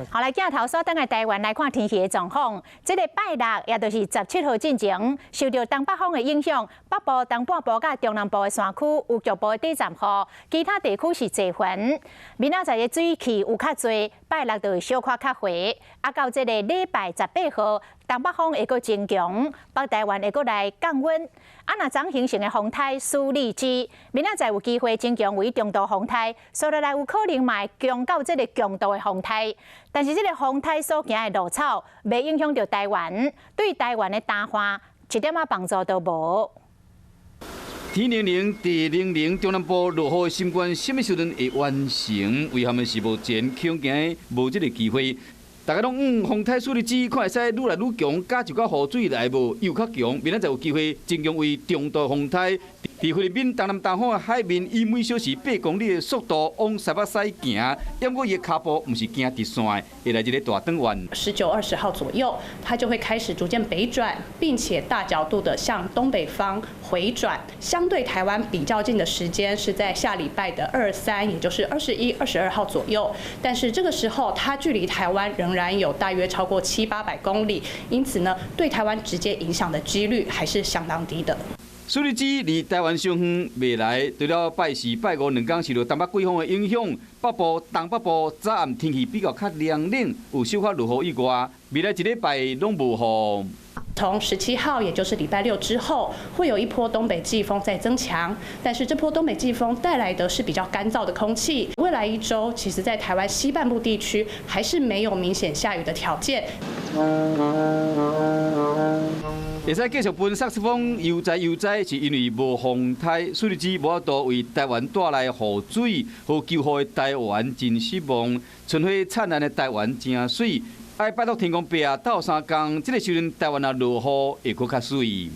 好，来镜头所等的台湾来看天气的状况。这个拜六，也就是17号进前，受到东北风的影响，北部、东半部甲中南部的山区有局部的短暂雨，其他地区是多云。明仔载的水汽有较多，拜六就会小可较回。啊，到这个礼拜18号，东北风会阁增强，北台湾会阁来降温。啊，若昨形成的风台苏力基，明仔载有机会增强为中度风台，所以来有可能嘛会强到这个强度的风台。但是这个风台所行的路草，未影响到台湾，对台湾的淡化一点仔帮助都无。天00地00中南部落雨的心愿，什么时阵会完成？遗憾的是目前恐惊无这个机会。大家拢风台苏力基看会使愈来愈强，加上个雨水来无又较强，明仔载有机会增强为中度风台。伫菲律宾东南东方的海面，以每小时8公里的速度往西北西行，因过伊的脚步毋是行直线的，会来一个大转弯。19、20号左右，它就会开始逐渐北转，并且大角度的向东北方回转。相对台湾比较近的时间是在下礼拜的23，也就是21、22号左右。但是这个时候，它距离台湾仍然有大约超过700-800公里，因此呢，对台湾直接影响的几率还是相当低的。苏力基离台湾上远，未来除了拜四、拜五2天受到东北季风的影响，北部、东北部早暗天气比较凉冷，有小可落雨以外，未来一礼拜拢无雨。从17号，也就是礼拜6之后，会有一波东北季风在增强，但是这波东北季风带来的是比较干燥的空气。未来1周，其实在台湾西半部地区还是没有明显下雨的条件。会使继续分萨克斯风悠哉悠哉，是因为无风台，苏力基无法度为台湾带来雨水和救护的台湾真失望。春花灿烂的台湾真水，爱拜托天公伯啊斗3天，这个时阵台湾啊落雨会搁较水。